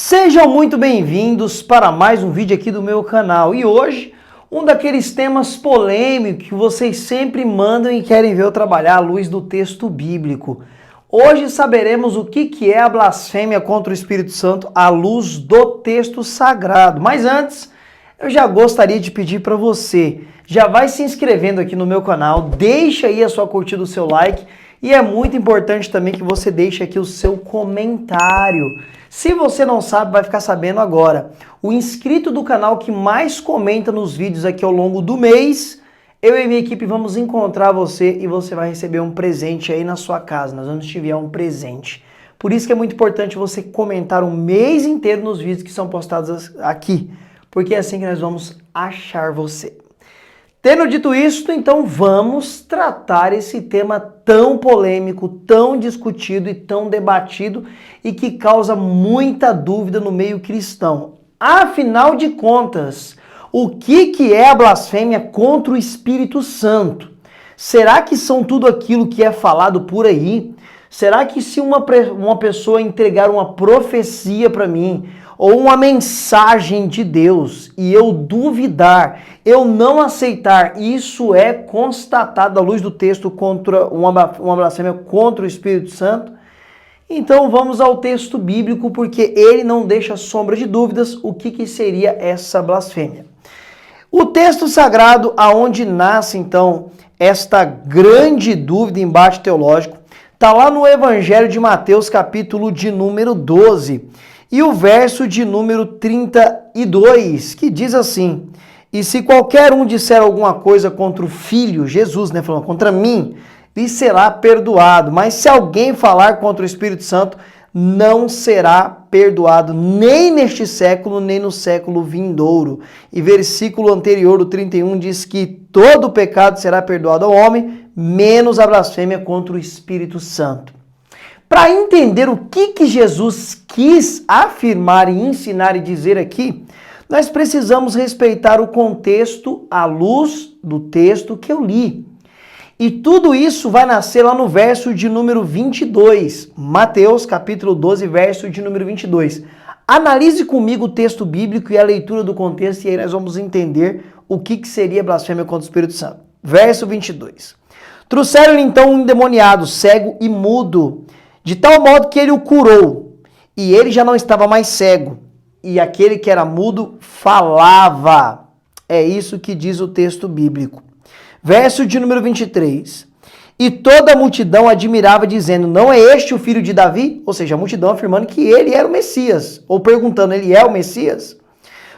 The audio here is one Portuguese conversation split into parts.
Sejam muito bem-vindos para mais um vídeo aqui do meu canal. E hoje, um daqueles temas polêmicos que vocês sempre mandam e querem ver eu trabalhar à luz do texto bíblico. Hoje saberemos o que é a blasfêmia contra o Espírito Santo à luz do texto sagrado. Mas antes, eu já gostaria de pedir para você, já vai se inscrevendo aqui no meu canal, deixa aí a sua curtida, o seu like. E é muito importante também que você deixe aqui o seu comentário. Se você não sabe, vai ficar sabendo agora. O inscrito do canal que mais comenta nos vídeos aqui ao longo do mês, eu e minha equipe vamos encontrar você e você vai receber um presente aí na sua casa. Nós vamos te enviar um presente. Por isso que é muito importante você comentar o mês inteiro nos vídeos que são postados aqui, porque é assim que nós vamos achar você. Tendo dito isso, então vamos tratar esse tema tão polêmico, tão discutido e tão debatido e que causa muita dúvida no meio cristão. Afinal de contas, o que é a blasfêmia contra o Espírito Santo? Será que são tudo aquilo que é falado por aí? Será que se uma pessoa entregar uma profecia para mim, ou uma mensagem de Deus, e eu duvidar, eu não aceitar, isso é constatado à luz do texto contra uma blasfêmia contra o Espírito Santo? Então vamos ao texto bíblico, porque ele não deixa sombra de dúvidas o que seria essa blasfêmia. O texto sagrado, aonde nasce então esta grande dúvida e embate teológico, está lá no Evangelho de Mateus, capítulo de número 12, e o verso de número 32, que diz assim: e se qualquer um disser alguma coisa contra o Filho, Jesus, falando contra mim, lhe será perdoado. Mas se alguém falar contra o Espírito Santo, não será perdoado, nem neste século, nem no século vindouro. E versículo anterior, o 31, diz que todo pecado será perdoado ao homem, menos a blasfêmia contra o Espírito Santo. Para entender o que Jesus quis afirmar e ensinar e dizer aqui, nós precisamos respeitar o contexto à luz do texto que eu li. E tudo isso vai nascer lá no verso de número 22, Mateus capítulo 12, verso de número 22. Analise comigo o texto bíblico e a leitura do contexto e aí nós vamos entender o que seria blasfêmia contra o Espírito Santo. Verso 22. Trouxeram-lhe então um endemoniado, cego e mudo, de tal modo que ele o curou, e ele já não estava mais cego, e aquele que era mudo falava. É isso que diz o texto bíblico. Verso de número 23. E toda a multidão admirava, dizendo, não é este o filho de Davi? Ou seja, a multidão afirmando que ele era o Messias, ou perguntando, ele é o Messias?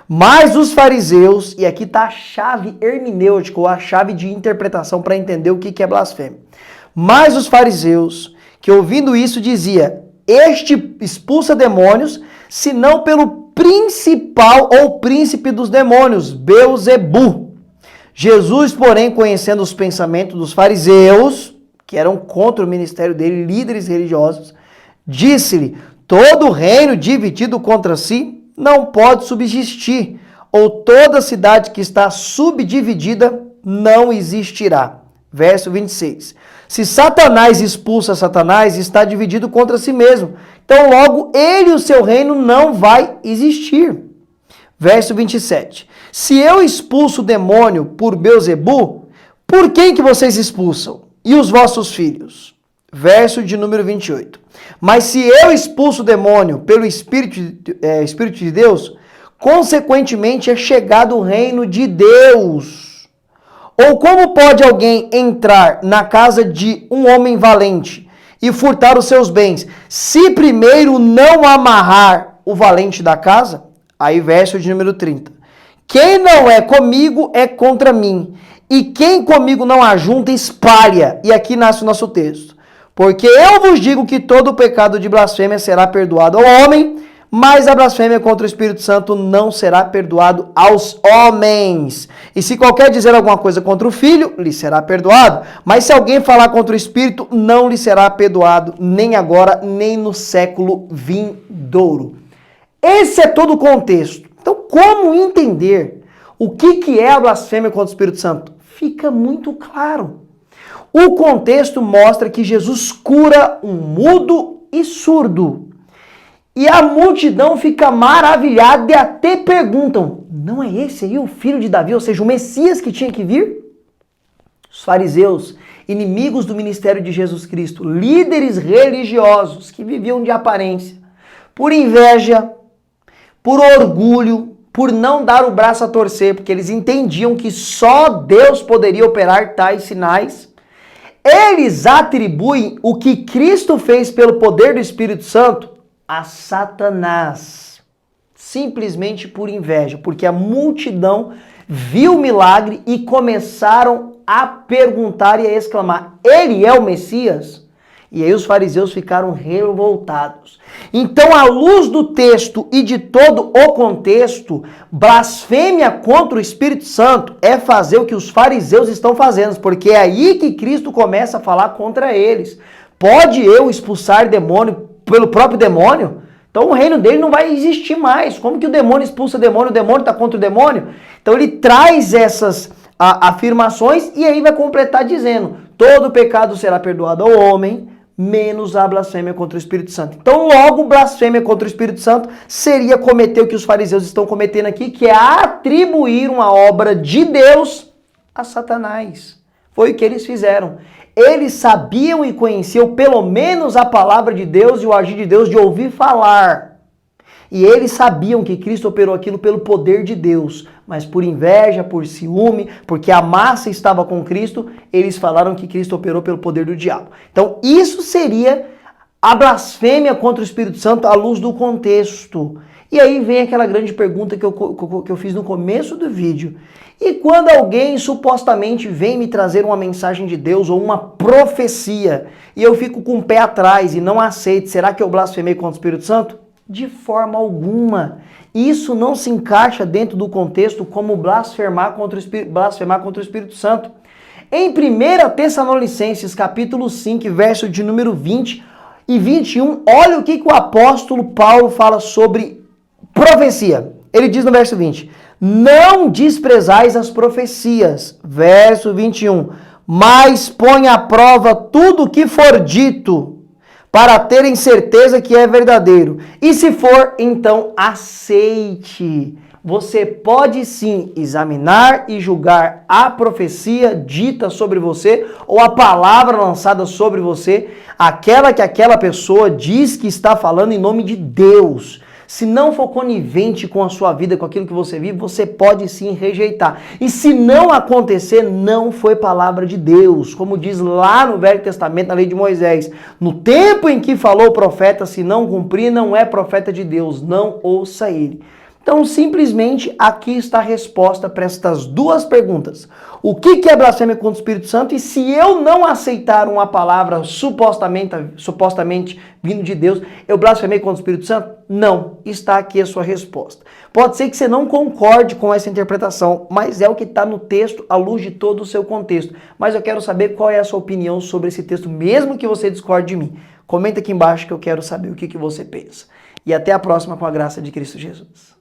Mas os fariseus, e aqui está a chave hermenêutica, ou a chave de interpretação para entender o que é blasfêmia. Mas os fariseus, que ouvindo isso dizia, este expulsa demônios, senão pelo principal ou príncipe dos demônios, Beelzebu. Jesus, porém, conhecendo os pensamentos dos fariseus, que eram contra o ministério dele, líderes religiosos, disse-lhe, todo reino dividido contra si não pode subsistir, ou toda cidade que está subdividida não existirá. Verso 26. Se Satanás expulsa Satanás, está dividido contra si mesmo. Então, logo, ele e o seu reino não vai existir. Verso 27. Se eu expulso o demônio por Beelzebu, por quem que vocês expulsam? E os vossos filhos? Verso de número 28. Mas se eu expulso o demônio pelo Espírito de Deus, consequentemente é chegado o reino de Deus. Ou como pode alguém entrar na casa de um homem valente e furtar os seus bens, se primeiro não amarrar o valente da casa? Aí verso de número 30. Quem não é comigo é contra mim, e quem comigo não ajunta espalha. E aqui nasce o nosso texto. Porque eu vos digo que todo o pecado de blasfêmia será perdoado ao homem, mas a blasfêmia contra o Espírito Santo não será perdoado aos homens. E se qualquer dizer alguma coisa contra o Filho, lhe será perdoado. Mas se alguém falar contra o Espírito, não lhe será perdoado, nem agora, nem no século vindouro. Esse é todo o contexto. Então, como entender o que é a blasfêmia contra o Espírito Santo? Fica muito claro. O contexto mostra que Jesus cura um mudo e surdo. E a multidão fica maravilhada e até perguntam, não é esse aí o filho de Davi, ou seja, o Messias que tinha que vir? Os fariseus, inimigos do ministério de Jesus Cristo, líderes religiosos que viviam de aparência, por inveja, por orgulho, por não dar o braço a torcer, porque eles entendiam que só Deus poderia operar tais sinais, eles atribuem o que Cristo fez pelo poder do Espírito Santo a Satanás, simplesmente por inveja, porque a multidão viu o milagre e começaram a perguntar e a exclamar, ele é o Messias? E aí os fariseus ficaram revoltados. Então, à luz do texto e de todo o contexto, blasfêmia contra o Espírito Santo é fazer o que os fariseus estão fazendo, porque é aí que Cristo começa a falar contra eles. Pode eu expulsar demônio pelo próprio demônio? Então o reino dele não vai existir mais. Como que o demônio expulsa o demônio está contra o demônio? Então ele traz essas afirmações e aí vai completar dizendo, todo pecado será perdoado ao homem, menos a blasfêmia contra o Espírito Santo. Então logo blasfêmia contra o Espírito Santo seria cometer o que os fariseus estão cometendo aqui, que é atribuir uma obra de Deus a Satanás. Foi o que eles fizeram. Eles sabiam e conheciam pelo menos a palavra de Deus e o agir de Deus de ouvir falar. E eles sabiam que Cristo operou aquilo pelo poder de Deus, mas por inveja, por ciúme, porque a massa estava com Cristo, eles falaram que Cristo operou pelo poder do diabo. Então isso seria a blasfêmia contra o Espírito Santo à luz do contexto. E aí vem aquela grande pergunta que eu fiz no começo do vídeo. E quando alguém supostamente vem me trazer uma mensagem de Deus ou uma profecia, e eu fico com o pé atrás e não aceito, será que eu blasfemei contra o Espírito Santo? De forma alguma. Isso não se encaixa dentro do contexto como blasfemar contra o Espírito Santo. Em 1 Tessalonicenses, capítulo 5, verso de número 20 e 21, olha o que o apóstolo Paulo fala sobre profecia. Ele diz no verso 20, não desprezais as profecias, verso 21, mas põe à prova tudo o que for dito, para terem certeza que é verdadeiro. E se for, então aceite. Você pode sim examinar e julgar a profecia dita sobre você ou a palavra lançada sobre você, aquela que aquela pessoa diz que está falando em nome de Deus. Se não for conivente com a sua vida, com aquilo que você vive, você pode sim rejeitar. E se não acontecer, não foi palavra de Deus. Como diz lá no Velho Testamento, na lei de Moisés. No tempo em que falou o profeta, se não cumprir, não é profeta de Deus. Não ouça ele. Então, simplesmente, aqui está a resposta para estas duas perguntas. O que é blasfêmia contra o Espírito Santo? E se eu não aceitar uma palavra supostamente vindo de Deus, eu blasfemei contra o Espírito Santo? Não. Está aqui a sua resposta. Pode ser que você não concorde com essa interpretação, mas é o que está no texto à luz de todo o seu contexto. Mas eu quero saber qual é a sua opinião sobre esse texto, mesmo que você discorde de mim. Comenta aqui embaixo que eu quero saber o que você pensa. E até a próxima com a graça de Cristo Jesus.